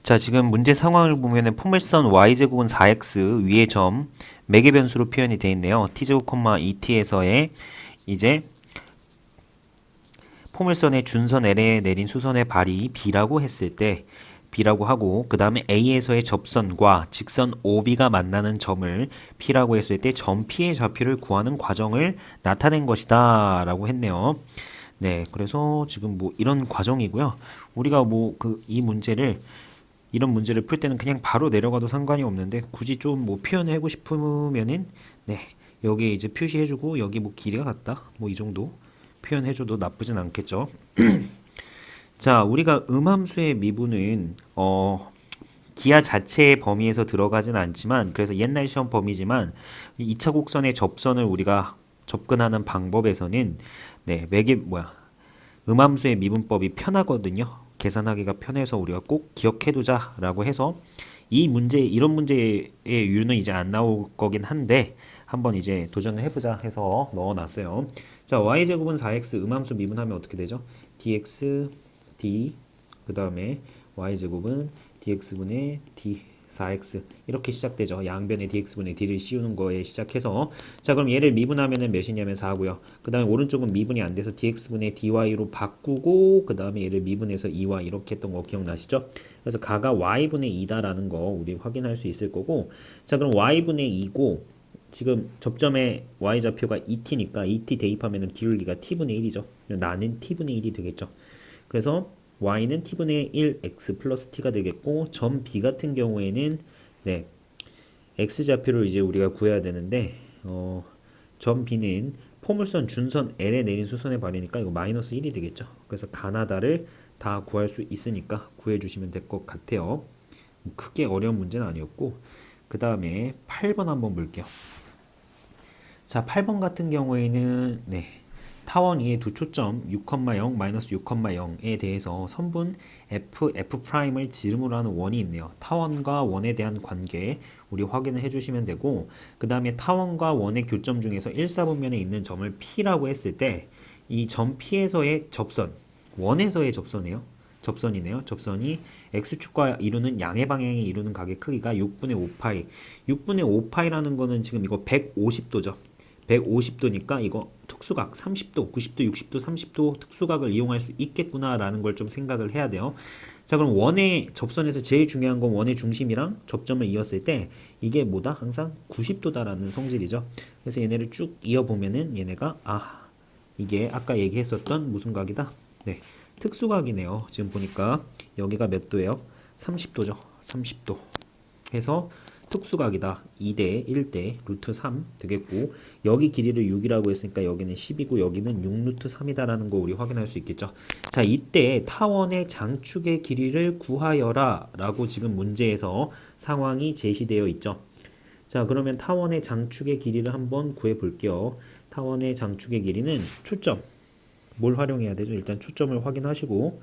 자, 지금 문제 상황을 보면은 포물선 y제곱은 4x 위의 점 매개 변수로 표현이 되어 있네요. t제곱, 2t에서의 이제 포물선의 준선 L에 내린 수선의 발이 B라고 했을 때 B라고 하고 그 다음에 A에서의 접선과 직선 OB가 만나는 점을 P라고 했을 때 점 P의 좌표를 구하는 과정을 나타낸 것이다 라고 했네요. 네, 그래서 지금 뭐 이런 과정이고요. 우리가 뭐 이 문제를 이런 문제를 풀 때는 그냥 바로 내려가도 상관이 없는데 굳이 좀 뭐 표현하고 싶으면은 네, 여기에 이제 표시해주고 여기 뭐 길이가 같다 뭐 이 정도 표현해줘도 나쁘진 않겠죠. 자, 우리가 음함수의 미분은 기하 자체의 범위에서 들어가진 않지만 그래서 옛날 시험 범위지만 2차 곡선의 접선을 우리가 접근하는 방법에서는 네, 음함수의 미분법이 편하거든요. 계산하기가 편해서 우리가 꼭 기억해두자라고 해서 이런 문제의 유는 이제 안 나올 거긴 한데 한번 이제 도전을 해보자 해서 넣어놨어요. 자, y제곱은 4x 음함수 미분하면 어떻게 되죠? dx d 그 다음에 y제곱은 dx분의 d 4x 이렇게 시작되죠. 양변에 dx분의 d를 씌우는 거에 시작해서 자, 그럼 얘를 미분하면은 몇이냐면 4고요. 그 다음에 오른쪽은 미분이 안 돼서 dx분의 dy로 바꾸고 그 다음에 얘를 미분해서 2y 이렇게 했던 거 기억나시죠? 그래서 가가 y분의 2다라는 거 우리 확인할 수 있을 거고 자, 그럼 y분의 2고 지금 접점의 y좌표가 2t니까 2t 대입하면 기울기가 t분의 1이죠. 나는 t분의 1이 되겠죠. 그래서 y는 t분의 1 x 플러스 t가 되겠고 점 B 같은 경우에는 네, x좌표를 이제 우리가 구해야 되는데 점 B는 포물선 준선 L에 내린 수선의 발이니까 이거 마이너스 1이 되겠죠. 그래서 가나다를 다 구할 수 있으니까 구해주시면 될 것 같아요. 크게 어려운 문제는 아니었고 그 다음에 8번 한번 볼게요. 자, 8번 같은 경우에는 네, 타원 2의 두 초점 6,0, 마이너스 6,0에 대해서 선분 f'을 지름으로 하는 원이 있네요. 타원과 원에 대한 관계 우리 확인을 해주시면 되고 그 다음에 타원과 원의 교점 중에서 1사분면에 있는 점을 P라고 했을 때 이 점 P에서의 접선, 원에서의 접선이에요. 접선이네요. 접선이 x축과 이루는 양의 방향에 이루는 각의 크기가 6분의 5파이 6분의 5파이라는 거는 지금 이거 150도죠. 150도니까 이거 특수각 30도, 90도, 60도, 30도 특수각을 이용할 수 있겠구나라는 걸 좀 생각을 해야 돼요. 자, 그럼 원의 접선에서 제일 중요한 건 원의 중심이랑 접점을 이었을 때 이게 뭐다? 항상 90도다라는 성질이죠. 그래서 얘네를 쭉 이어보면은 얘네가 이게 아까 얘기했었던 무슨 각이다? 네, 특수각이네요. 지금 보니까 여기가 몇 도예요? 30도죠. 30도 해서 특수각이다. 2대 1대 루트 3 되겠고 여기 길이를 6이라고 했으니까 여기는 10이고 여기는 6 루트 3이다 라는 거 우리 확인할 수 있겠죠. 자, 이때 타원의 장축의 길이를 구하여라 라고 지금 문제에서 상황이 제시되어 있죠. 자, 그러면 타원의 장축의 길이를 한번 구해 볼게요. 타원의 장축의 길이는 초점 뭘 활용해야 되죠? 일단 초점을 확인하시고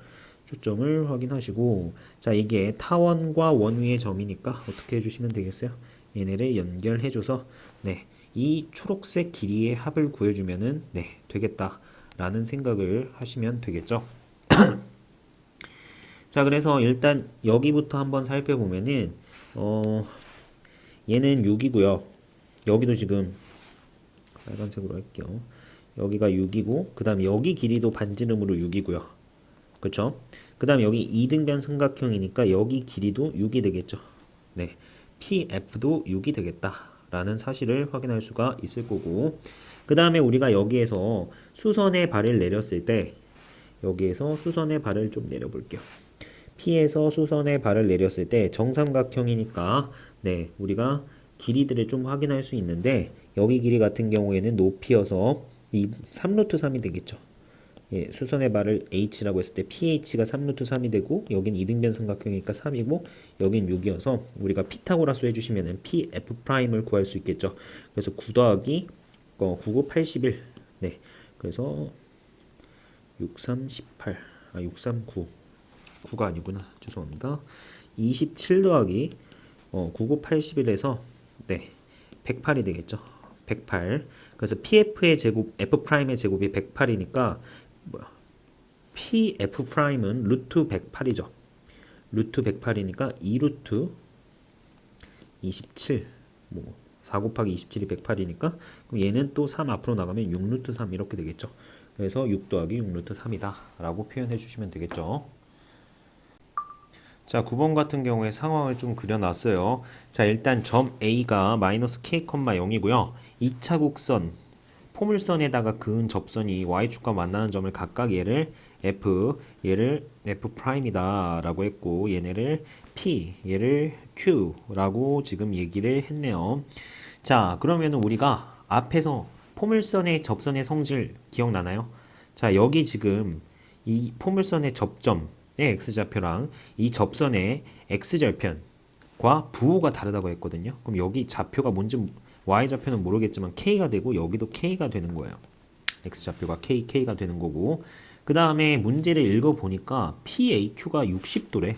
자, 이게 타원과 원 위의 점이니까 어떻게 해주시면 되겠어요? 얘네를 연결해줘서 네, 이 초록색 길이의 합을 구해주면은 네, 되겠다 라는 생각을 하시면 되겠죠. 자, 그래서 일단 여기부터 한번 살펴보면은 얘는 6이고요. 여기도 지금 빨간색으로 할게요. 여기가 6이고 그 다음 여기 길이도 반지름으로 6이고요. 그쵸? 그 다음 여기 이등변 삼각형이니까 여기 길이도 6이 되겠죠. 네, PF도 6이 되겠다 라는 사실을 확인할 수가 있을 거고 그 다음에 우리가 여기에서 수선의 발을 내렸을 때 여기에서 수선의 발을 좀 내려볼게요. P에서 수선의 발을 내렸을 때 정삼각형이니까 네, 우리가 길이들을 좀 확인할 수 있는데 여기 길이 같은 경우에는 높이여서 3루트 3이 되겠죠. 예, 수선의 발을 h라고 했을 때 ph가 3루트 3이 되고 여긴 이등변 삼각형이니까 3이고 여긴 6이어서 우리가 피타고라스 해주시면은 pf'을 구할 수 있겠죠. 그래서 9 더하기 9, 9, 81 네, 그래서 6, 3, 18 6, 3, 9 9가 아니구나. 죄송합니다. 27 더하기 9, 9, 81에서 네, 108이 되겠죠. 108. 그래서 PF의 제곱, F'의 제곱이 108이니까 PF'은 루트 108이죠. 루트 108이니까 2루트 27 뭐 4 곱하기 27이 108이니까 그럼 얘는 또 3 앞으로 나가면 6루트 3 이렇게 되겠죠. 그래서 6 더하기 6루트 3이다 라고 표현해 주시면 되겠죠. 자, 9번 같은 경우에 상황을 좀 그려놨어요. 자, 일단 점 A가 마이너스 K, 0이고요. 2차 곡선 포물선에다가 그은 접선이 Y축과 만나는 점을 각각 얘를 F, 얘를 F'이다 라고 했고 얘네를 P, 얘를 Q 라고 지금 얘기를 했네요. 자, 그러면 우리가 앞에서 포물선의 접선의 성질 기억나나요? 자, 여기 지금 이 포물선의 접점의 x좌표랑 이 접선의 x절편과 부호가 다르다고 했거든요. 그럼 여기 좌표가 뭔지 y좌표는 모르겠지만 k가 되고 여기도 k가 되는 거예요. x좌표가 k가 되는 거고 그 다음에 문제를 읽어보니까 PAQ가 60도래.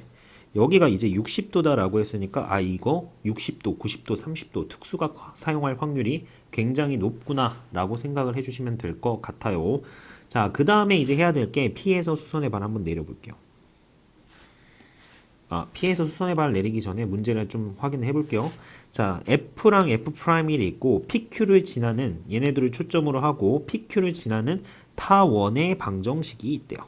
여기가 이제 60도다라고 했으니까 아 이거 60도, 90도, 30도 특수각 사용할 확률이 굉장히 높구나 라고 생각을 해주시면 될 것 같아요. 자, 그 다음에 이제 해야 될 게 P에서 수선의 발 한번 내려볼게요. P에서 수선의 발을 내리기 전에 문제를 좀 확인해 볼게요. 자, F랑 F'이 있고 PQ를 지나는 얘네들을 초점으로 하고 PQ를 지나는 타원의 방정식이 있대요.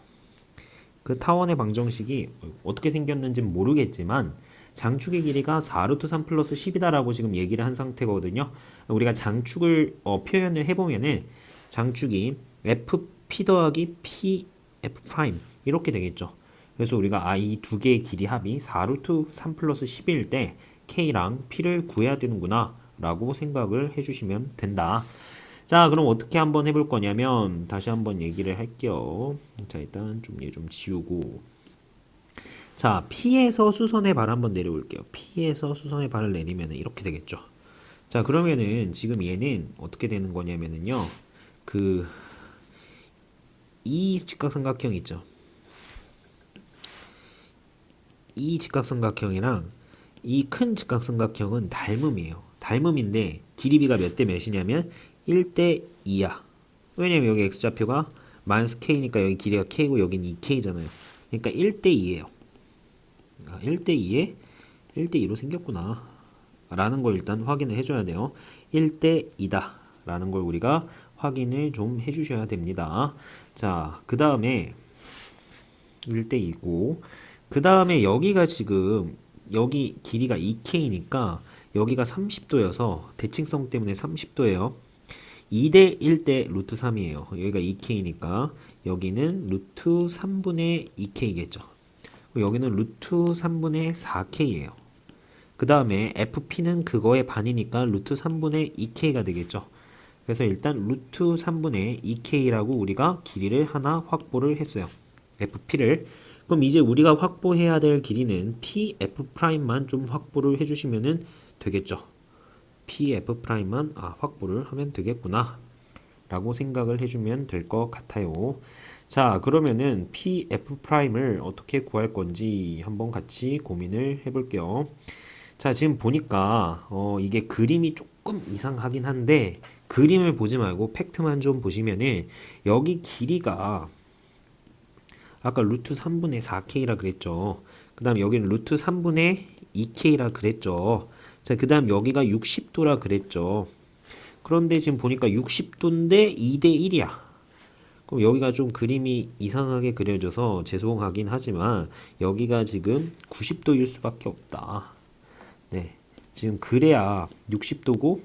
그 타원의 방정식이 어떻게 생겼는지는 모르겠지만 장축의 길이가 4루트 3 플러스 10이다 라고 지금 얘기를 한 상태거든요. 우리가 장축을 표현을 해보면은 장축이 FP 더하기 PF' 이렇게 되겠죠. 그래서 우리가 이 두 개의 길이 합이 4루트 3 플러스 10일 때 K랑 P를 구해야 되는구나 라고 생각을 해주시면 된다. 자, 그럼 어떻게 한번 해볼 거냐면 다시 한번 얘기를 할게요. 자, 일단 좀 얘 좀 지우고 자, P에서 수선의 발 한번 내려올게요. P에서 수선의 발을 내리면 이렇게 되겠죠. 자, 그러면은 지금 얘는 어떻게 되는 거냐면은요. 이 직각삼각형 있죠. 이 직각삼각형이랑 이 큰 직각삼각형은 닮음이에요. 닮음인데 길이비가 몇 대 몇이냐면 1대 2야. 왜냐면 여기 x좌표가 마이너스 k니까 여기 길이가 k고 여긴 2k잖아요. 그러니까 1대 2예요. 1대 2에 1대 2로 생겼구나 라는 걸 일단 확인을 해줘야 돼요. 1대 2다 라는 걸 우리가 확인을 좀 해주셔야 됩니다. 자, 그 다음에 1대 2고 그 다음에 여기가 지금 여기 길이가 2k니까 여기가 30도여서 대칭성 때문에 30도예요. 2대 1대 루트 3이에요. 여기가 2k니까 여기는 루트 3분의 2k겠죠. 여기는 루트 3분의 4k예요. 그 다음에 FP는 그거의 반이니까 루트 3분의 2k가 되겠죠. 그래서 일단 루트 3분의 2k라고 우리가 길이를 하나 확보를 했어요. FP를. 그럼 이제 우리가 확보해야 될 길이는 PF'만 좀 확보를 해주시면 되겠죠. PF'만 확보를 하면 되겠구나 라고 생각을 해주면 될 것 같아요. 자, 그러면은 PF'을 어떻게 구할 건지 한번 같이 고민을 해볼게요. 자, 지금 보니까 이게 그림이 조금 이상하긴 한데 그림을 보지 말고 팩트만 좀 보시면은 여기 길이가 아까 루트 3분의 4k라 그랬죠. 그 다음 여기는 루트 3분의 2k라 그랬죠. 자, 그 다음 여기가 60도라 그랬죠. 그런데 지금 보니까 60도인데 2대 1이야. 그럼 여기가 좀 그림이 이상하게 그려져서 죄송하긴 하지만 여기가 지금 90도일 수밖에 없다. 네, 지금 그래야 60도고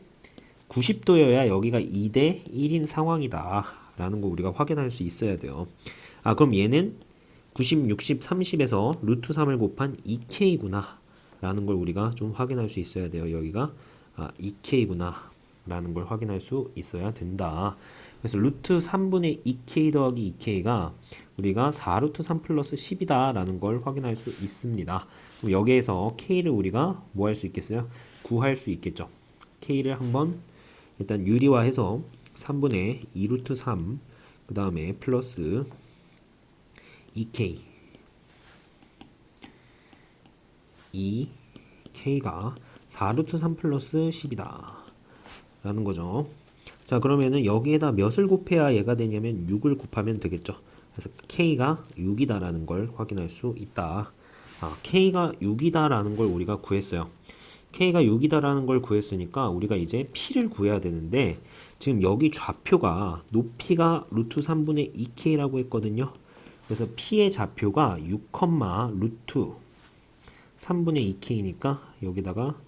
90도여야 여기가 2대 1인 상황이다 라는 거 우리가 확인할 수 있어야 돼요. 그럼 얘는 90, 60, 30에서 루트 3을 곱한 2k구나 라는 걸 우리가 좀 확인할 수 있어야 돼요. 여기가 2k구나 라는 걸 확인할 수 있어야 된다. 그래서 루트 3분의 2k 더하기 2k가 우리가 4루트 3 플러스 10이다 라는 걸 확인할 수 있습니다. 그럼 여기에서 k를 우리가 뭐 할 수 있겠어요? 구할 수 있겠죠. k를 한번 일단 유리화해서 3분의 2루트 3 그 다음에 플러스 2k 2k가 4루트 3 플러스 10이다 라는 거죠. 자, 그러면은 여기에다 몇을 곱해야 얘가 되냐면 6을 곱하면 되겠죠. 그래서 k가 6이다 라는 걸 확인할 수 있다 K가 6이다라는 걸 우리가 구했어요. K가 6이다라는 걸 구했으니까 우리가 이제 P를 구해야 되는데 지금 여기 좌표가 높이가 루트 3분의 2K라고 했거든요. 그래서 P의 좌표가 6, 루트 3분의 2K니까 여기다가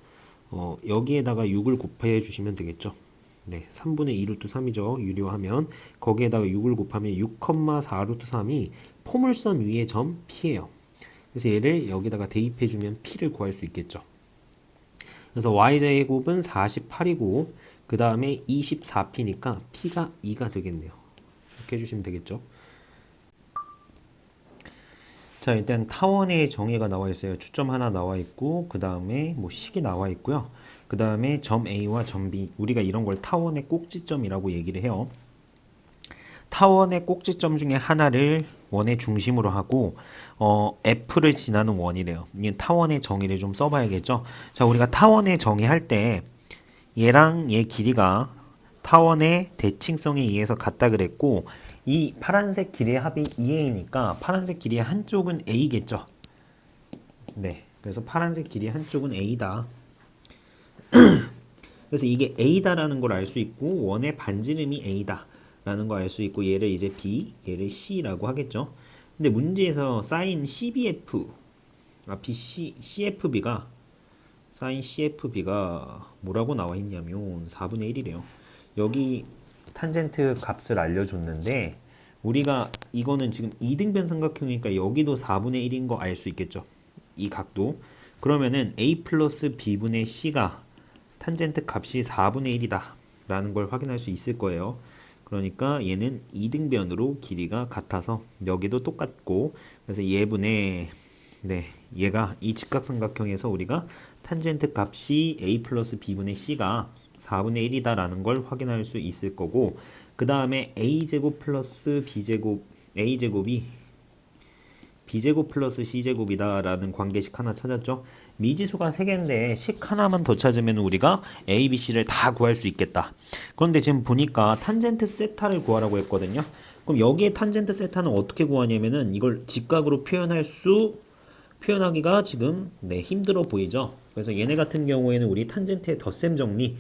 여기에다가 6을 곱해 주시면 되겠죠. 네, 3분의 2 루트 3이죠. 유리화하면 거기에다가 6을 곱하면 6, 4 루트 3이 포물선 위의 점 P예요. 그래서 얘를 여기다가 대입해 주면 P를 구할 수 있겠죠. 그래서 y제곱은 48이고 그 다음에 24p니까 p가 2가 되겠네요. 이렇게 해주시면 되겠죠. 자, 일단 타원의 정의가 나와 있어요. 초점 하나 나와 있고 그 다음에 뭐 식이 나와 있고요. 그 다음에 점 A와 점 B, 우리가 이런 걸 타원의 꼭지점이라고 얘기를 해요. 타원의 꼭지점 중에 하나를 원의 중심으로 하고 F를 지나는 원이래요. 이 타원의 정의를 좀 써봐야겠죠. 자, 우리가 타원의 정의할 때 얘랑 얘 길이가 타원의 대칭성에 의해서 같다 그랬고 이 파란색 길이의 합이 2a니까 파란색 길이의 한쪽은 a겠죠. 네, 그래서 파란색 길이의 한쪽은 a다. 그래서 이게 a다라는 걸 알 수 있고 원의 반지름이 a다 라는 거 알 수 있고 얘를 이제 b, 얘를 c라고 하겠죠. 근데 문제에서 sin cbf, CFB가 sin CFB가 뭐라고 나와 있냐면 4분의 1이래요. 여기 탄젠트 값을 알려줬는데 우리가 이거는 지금 이등변 삼각형이니까 여기도 4분의 1인 거 알 수 있겠죠. 이 각도. 그러면은 a 플러스 b분의 c가 탄젠트 값이 4분의 1이다 라는 걸 확인할 수 있을 거예요. 그러니까 얘는 이등변으로 길이가 같아서 여기도 똑같고 그래서 얘분의 얘가 이 직각삼각형에서 우리가 탄젠트 값이 a 플러스 b분의 c가 4분의 1이다 라는 걸 확인할 수 있을 거고 그 다음에 a제곱 플러스 b제곱 a제곱이 b제곱 플러스 c제곱이다 라는 관계식 하나 찾았죠. 미지수가 3개인데 식 하나만 더 찾으면 우리가 a, b, c를 다 구할 수 있겠다. 그런데 지금 보니까 탄젠트 세타를 구하라고 했거든요. 그럼 여기에 탄젠트 세타는 어떻게 구하냐면은 이걸 직각으로 표현하기가 지금 힘들어 보이죠. 그래서 얘네 같은 경우에는 우리 탄젠트의 덧셈 정리,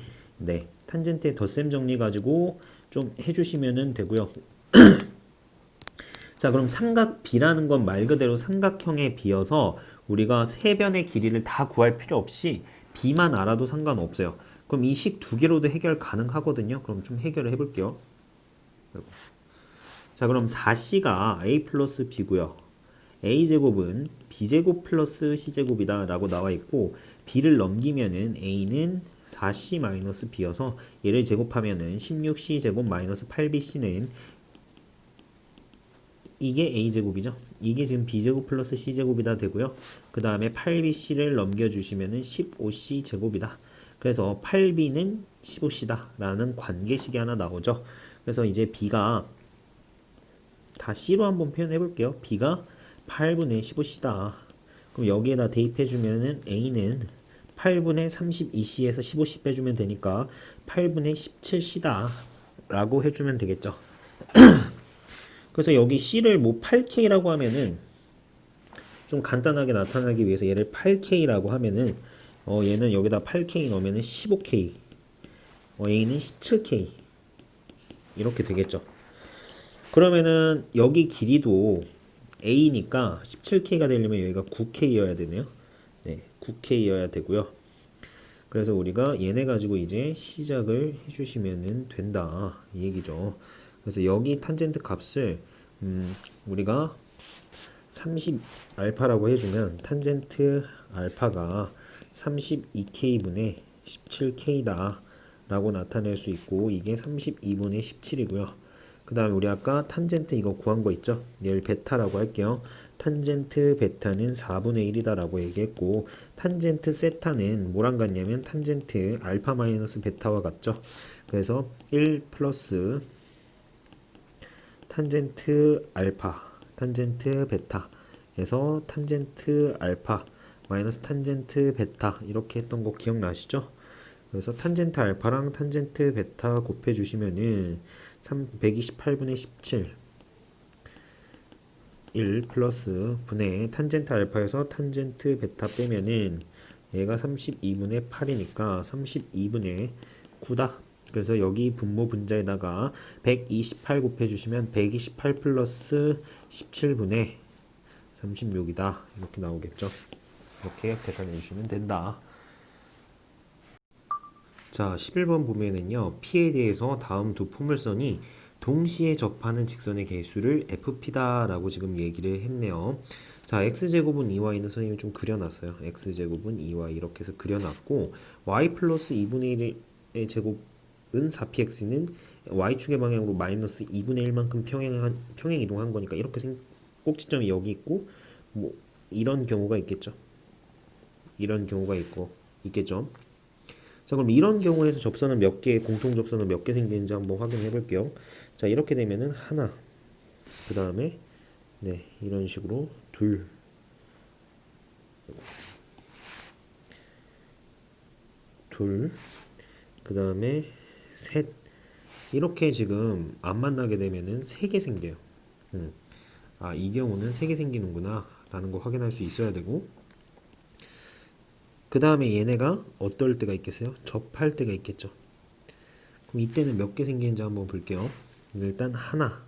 탄젠트의 덧셈 정리 가지고 좀 해주시면 되고요. 자, 그럼 삼각 B라는 건 말 그대로 삼각형에 비어서 우리가 세 변의 길이를 다 구할 필요 없이 B만 알아도 상관없어요. 그럼 이 식 두 개로도 해결 가능하거든요. 그럼 좀 해결을 해볼게요. 자, 그럼 4C가 A 플러스 B고요. A제곱은 B제곱 플러스 C제곱이다 라고 나와 있고 B를 넘기면은 A는 4C 마이너스 B여서 얘를 제곱하면은 16C제곱 마이너스 8BC는 이게 A제곱이죠. 이게 지금 B제곱 플러스 C제곱이다 되고요. 그 다음에 8BC를 넘겨주시면은 15C제곱이다. 그래서 8B는 15C다 라는 관계식이 하나 나오죠. 그래서 이제 B가 다 C로 한번 표현해 볼게요. B가 8분의 15C다. 그럼 여기에다 대입해주면은 A는 8분의 32C에서 15C 빼주면 되니까 8분의 17C다 라고 해주면 되겠죠. 그래서 여기 C를 뭐 8K라고 하면은 좀 간단하게 나타나기 위해서 얘를 8K라고 하면은 얘는 여기다 8K 넣으면은 15K, A는 17K 이렇게 되겠죠. 그러면은 여기 길이도 A니까 17K가 되려면 여기가 9K여야 되네요. 네, 9K여야 되고요. 그래서 우리가 얘네 가지고 이제 시작을 해주시면 된다 이 얘기죠. 그래서 여기 탄젠트 값을 우리가 30 알파라고 해주면 탄젠트 알파가 32K분의 17K다 라고 나타낼 수 있고 이게 32분의 17이고요. 그 다음에 우리 아까 탄젠트 이거 구한 거 있죠? 얘를 베타라고 할게요. 탄젠트 베타는 4분의 1이다 라고 얘기했고 탄젠트 세타는 뭐랑 같냐면 탄젠트 알파 마이너스 베타와 같죠? 그래서 1 플러스 탄젠트 알파, 탄젠트 베타 에서 탄젠트 알파 마이너스 탄젠트 베타 이렇게 했던 거 기억나시죠? 그래서 탄젠트 알파랑 탄젠트 베타 곱해주시면은 128분의 17 1 플러스 분의 탄젠트 알파에서 탄젠트 베타 빼면은 얘가 32분의 8이니까 32분의 9다. 그래서 여기 분모 분자에다가 128 곱해주시면 128 플러스 17분의 36이다. 이렇게 나오겠죠. 이렇게 계산해 주시면 된다. 자, 11번 보면은요, P에 대해서 다음 두 포물선이 동시에 접하는 직선의 개수를 FP다 라고 지금 얘기를 했네요. 자, X제곱은 2Y는 선생님이 좀 그려놨어요. X제곱은 2Y 이렇게 해서 그려놨고, Y 플러스 2분의 1의 제곱은 4PX는 Y축의 방향으로 마이너스 2분의 1만큼 평행 이동한 거니까 이렇게 꼭지점이 여기 있고, 뭐, 이런 경우가 있겠죠. 이런 경우가 있겠죠. 자, 그럼 이런 경우에서 접선은 몇 개, 공통 접선은 몇 개 생기는지 한번 확인해 볼게요. 자, 이렇게 되면은 하나, 그 다음에 네, 이런 식으로 둘, 그 다음에 셋, 이렇게 지금 안 만나게 되면은 세 개 생겨요. 아, 이 경우는 세 개 생기는구나 라는 거 확인할 수 있어야 되고, 그 다음에 얘네가 어떨 때가 있겠어요? 접할 때가 있겠죠. 그럼 이때는 몇 개 생기는지 한번 볼게요. 일단 하나,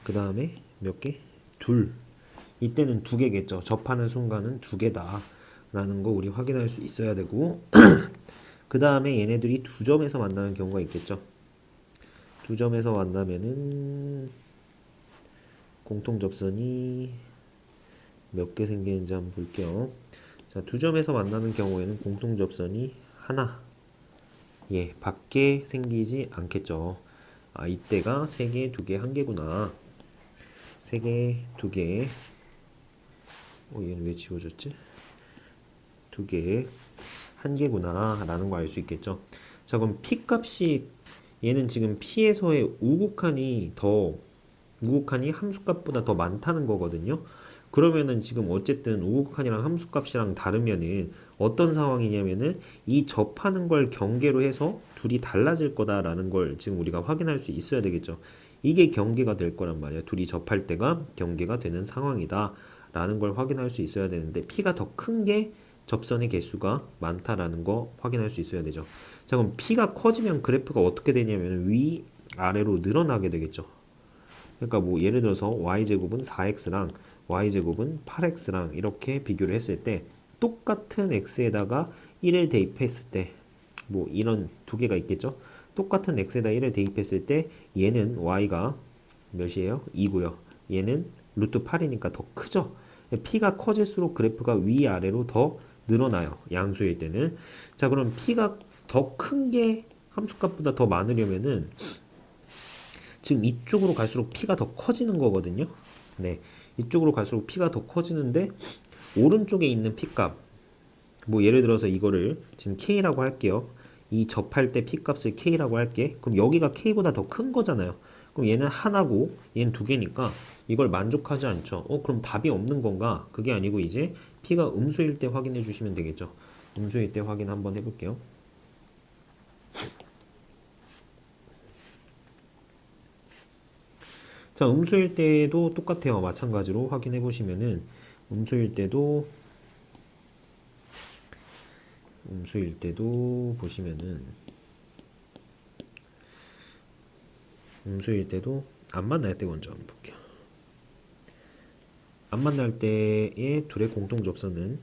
그 다음에 몇 개? 둘. 이때는 두 개겠죠. 접하는 순간은 두 개다 라는 거 우리 확인할 수 있어야 되고, 그 다음에 얘네들이 두 점에서 만나는 경우가 있겠죠. 두 점에서 만나면은 공통 접선이 몇 개 생기는지 한번 볼게요. 자, 두 점에서 만나는 경우에는 공통 접선이 하나, 예, 밖에 생기지 않겠죠. 아, 이때가 세 개, 두 개, 한 개구나. 세 개, 두 개. 얘는 왜 지워졌지? 두 개, 한 개구나 라는 거 알 수 있겠죠. 자, 그럼 P 값이 얘는 지금 P에서의 우극한이 함수값보다 더 많다는 거거든요. 그러면은 지금 어쨌든 우극한이랑 함수값이랑 다르면은 어떤 상황이냐면은 이 접하는 걸 경계로 해서 둘이 달라질 거다라는 걸 지금 우리가 확인할 수 있어야 되겠죠. 이게 경계가 될 거란 말이야. 둘이 접할 때가 경계가 되는 상황이다 라는 걸 확인할 수 있어야 되는데, P가 더 큰 게 접선의 개수가 많다라는 거 확인할 수 있어야 되죠. 자, 그럼 P가 커지면 그래프가 어떻게 되냐면 위 아래로 늘어나게 되겠죠. 그러니까 뭐 예를 들어서 y제곱은 4x랑 y제곱은 8x랑 이렇게 비교를 했을 때 똑같은 x에다가 1을 대입했을 때 뭐 이런 두 개가 있겠죠. 똑같은 x에다 1을 대입했을 때 얘는 y가 몇이에요? 2고요. 얘는 루트 8이니까 더 크죠. p가 커질수록 그래프가 위아래로 더 늘어나요. 양수일 때는. 자, 그럼 p가 더 큰 게 함수값보다 더 많으려면은 지금 이쪽으로 갈수록 P가 더 커지는 거거든요. 네, 이쪽으로 갈수록 P가 더 커지는데 오른쪽에 있는 P값, 뭐 예를 들어서 이거를 지금 K라고 할게요. 이 접할 때 P값을 K라고 할게. 그럼 여기가 K보다 더 큰 거잖아요. 그럼 얘는 하나고 얘는 두 개니까 이걸 만족하지 않죠. 그럼 답이 없는 건가? 그게 아니고 이제 P가 음수일 때 확인해 주시면 되겠죠. 음수일 때 확인 한번 해볼게요. 자, 음수일 때도 똑같아요. 마찬가지로 확인해 보시면은 음수일 때도 보시면은 음수일 때도 안 만날 때 먼저 한번 볼게요. 안 만날 때의 둘의 공통 접선은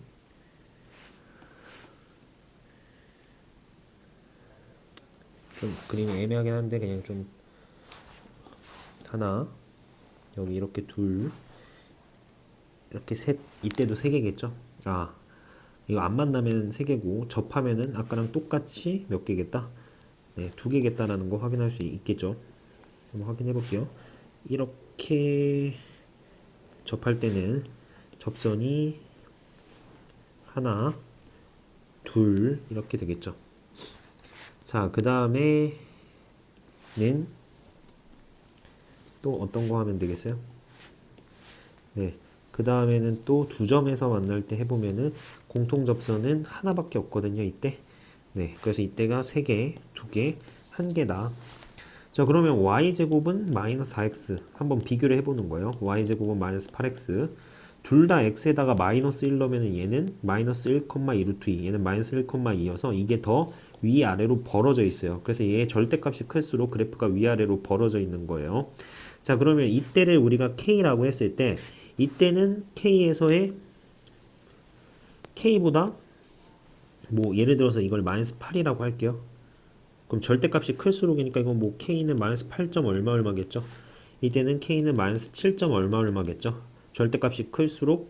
좀 그림이 애매하긴 한데 그냥 좀 하나, 여기 이렇게 둘, 이렇게 셋, 이때도 세 개겠죠? 아, 이거 안 만나면 세 개고 접하면은 아까랑 똑같이 몇 개겠다? 네, 두 개겠다라는 거 확인할 수 있겠죠? 한번 확인해 볼게요. 이렇게 접할 때는 접선이 하나, 둘 이렇게 되겠죠. 자, 그 다음에는 또 어떤 거 하면 되겠어요? 네, 그 다음에는 또 두 점에서 만날 때 해보면은 공통 접선은 하나밖에 없거든요. 이때. 네, 그래서 이때가 세 개, 두 개, 한 개다. 자, 그러면 y제곱은 마이너스 4x 한번 비교를 해보는 거예요. y제곱은 마이너스 8x 둘 다 x에다가 마이너스 1 넣으면 얘는 마이너스 1,2루트 2 얘는 마이너스 1,2여서 이게 더 위아래로 벌어져 있어요. 그래서 얘의 절대값이 클수록 그래프가 위아래로 벌어져 있는 거예요. 자, 그러면 이때를 우리가 k라고 했을 때 이때는 k에서의 k보다 뭐 예를 들어서 이걸 마이너스 8이라고 할게요. 그럼 절대값이 클수록이니까 이건 뭐 k는 마이너스 8점 얼마 얼마겠죠. 이때는 k는 마이너스 7점 얼마 얼마겠죠. 절대값이 클수록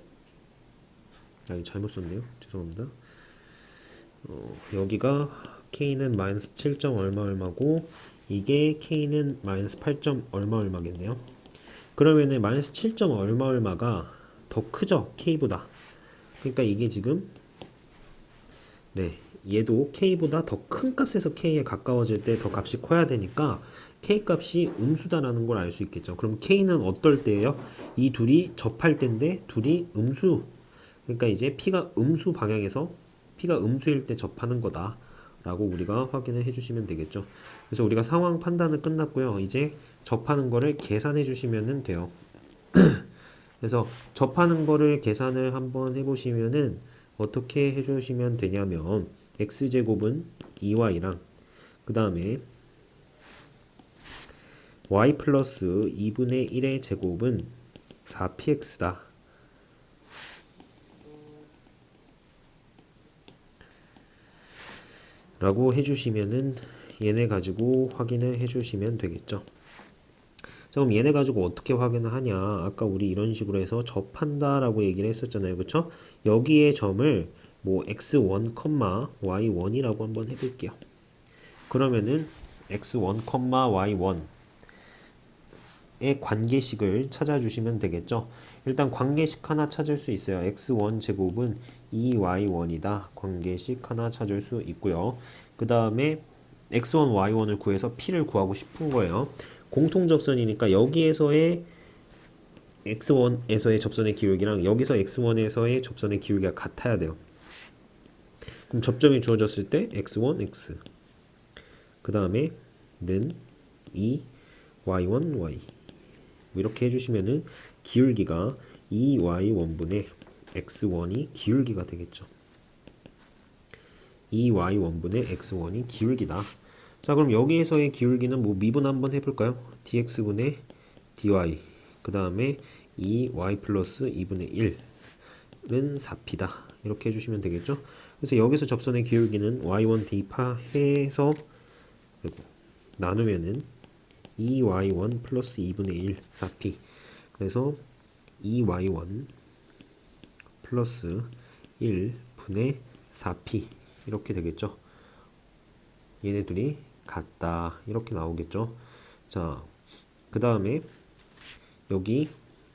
이거 잘못 썼네요. 죄송합니다. 여기가 k는 마이너스 7점 얼마 얼마고 이게 k는 마이너스 8점 얼마 얼마겠네요. 그러면은 마이너스 7점 얼마 얼마가 더 크죠 k보다. 그러니까 이게 지금 얘도 k보다 더 큰 값에서 k에 가까워질 때 더 값이 커야 되니까 k 값이 음수다라는 걸 알 수 있겠죠. 그럼 k는 어떨 때예요? 이 둘이 접할 때인데 둘이 음수. 그러니까 이제 p가 음수 방향에서 p가 음수일 때 접하는 거다 라고 우리가 확인을 해주시면 되겠죠. 그래서 우리가 상황 판단은 끝났고요. 이제 접하는 거를 계산해 주시면 돼요. 그래서 접하는 거를 계산을 한번 해보시면은 어떻게 해주시면 되냐면 x제곱은 2y랑 그 다음에 y 플러스 2분의 1의 제곱은 4px다 라고 해주시면은 얘네 가지고 확인을 해주시면 되겠죠. 자, 그럼 얘네 가지고 어떻게 확인을 하냐. 아까 우리 이런 식으로 해서 접한다 라고 얘기를 했었잖아요. 그쵸? 여기에 점을 뭐 x1, y1이라고 한번 해볼게요. 그러면은 x1, y1의 관계식을 찾아주시면 되겠죠. 일단 관계식 하나 찾을 수 있어요. x1 제곱은 2y1이다. 관계식 하나 찾을 수 있고요. 그 다음에 x1, y1을 구해서 p를 구하고 싶은 거예요. 공통접선이니까 여기에서의 x1에서의 접선의 기울기랑 여기서 x1에서의 접선의 기울기가 같아야 돼요. 그럼 접점이 주어졌을 때 x1, x 그 다음에 는 2, y1, y 이렇게 해주시면은 기울기가 2y1분의 x1이 기울기가 되겠죠. 2y1분의 x1이 기울기다. 자, 그럼 여기에서의 기울기는 뭐 미분 한번 해볼까요? dx분의 dy 그 다음에 2y 플러스 2분의 1은 4p다 이렇게 해주시면 되겠죠. 그래서 여기서 접선의 기울기는 y1 대입해서 나누면은 2y1 플러스 2분의 1 4p 그래서 2y1 플러스 1분의 4p 이렇게 되겠죠. 얘네들이 같다 이렇게 나오겠죠. 자, 그 다음에 여기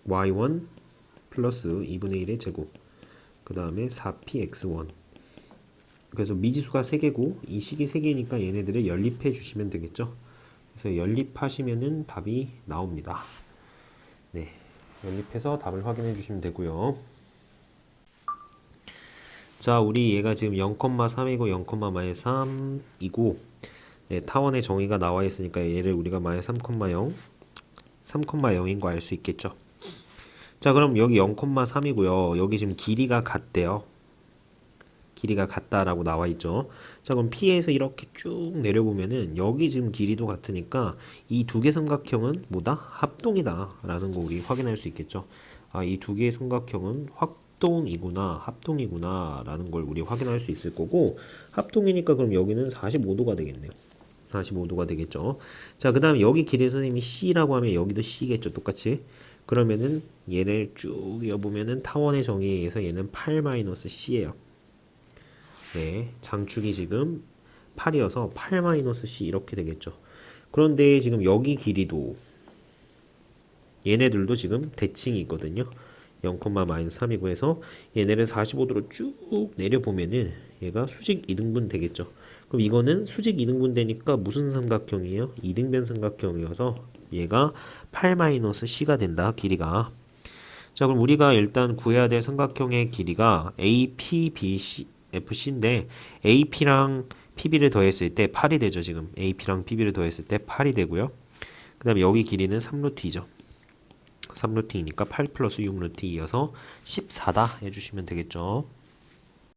y1 플러스 2분의 1의 제곱 그 다음에 4px1 그래서 미지수가 3개고 이 식이 3개니까 얘네들을 연립해 주시면 되겠죠. 그래서 연립하시면은 답이 나옵니다. 네, 연립해서 답을 확인해 주시면 되고요. 자, 우리 얘가 지금 0,3이고 0,-3이고 네, 타원의 정의가 나와 있으니까 얘를 우리가 -3,0 3,0인 거 알 수 있겠죠. 자, 그럼 여기 0,3이고요. 여기 지금 길이가 같대요. 길이가 같다라고 나와 있죠. 자, 그럼 P에서 이렇게 쭉 내려보면은 여기 지금 길이도 같으니까 이 두 개 삼각형은 뭐다? 합동이다 라는 거 우리 확인할 수 있겠죠. 아, 이 두 개의 삼각형은 합동이구나 라는 걸 우리 확인할 수 있을 거고, 합동이니까 그럼 여기는 45도가 되겠네요. 45도가 되겠죠. 자, 그 다음에 여기 길이 선생님이 C라고 하면 여기도 C겠죠. 똑같이. 그러면은 얘를 쭉 이어보면은 타원의 정의에 의해서 얘는 8-C예요. 네, 장축이 지금 8이어서 8-C 이렇게 되겠죠. 그런데 지금 여기 길이도 얘네들도 지금 대칭이 있거든요. 0,-3이고 해서 얘네를 45도로 쭉 내려보면은 얘가 수직 이등분 되겠죠. 그럼 이거는 수직 이등분 되니까 무슨 삼각형이에요? 이등변 삼각형이어서 얘가 8-C가 된다, 길이가. 자, 그럼 우리가 일단 구해야 될 삼각형의 길이가 AP, BC, FC인데 AP랑 PB를 더했을 때 8이 되죠. 지금 AP랑 PB를 더했을 때 8이 되고요. 그 다음에 여기 길이는 3루트 2죠. 3루트 2니까 8 플러스 6루트 2여서 14다 해주시면 되겠죠.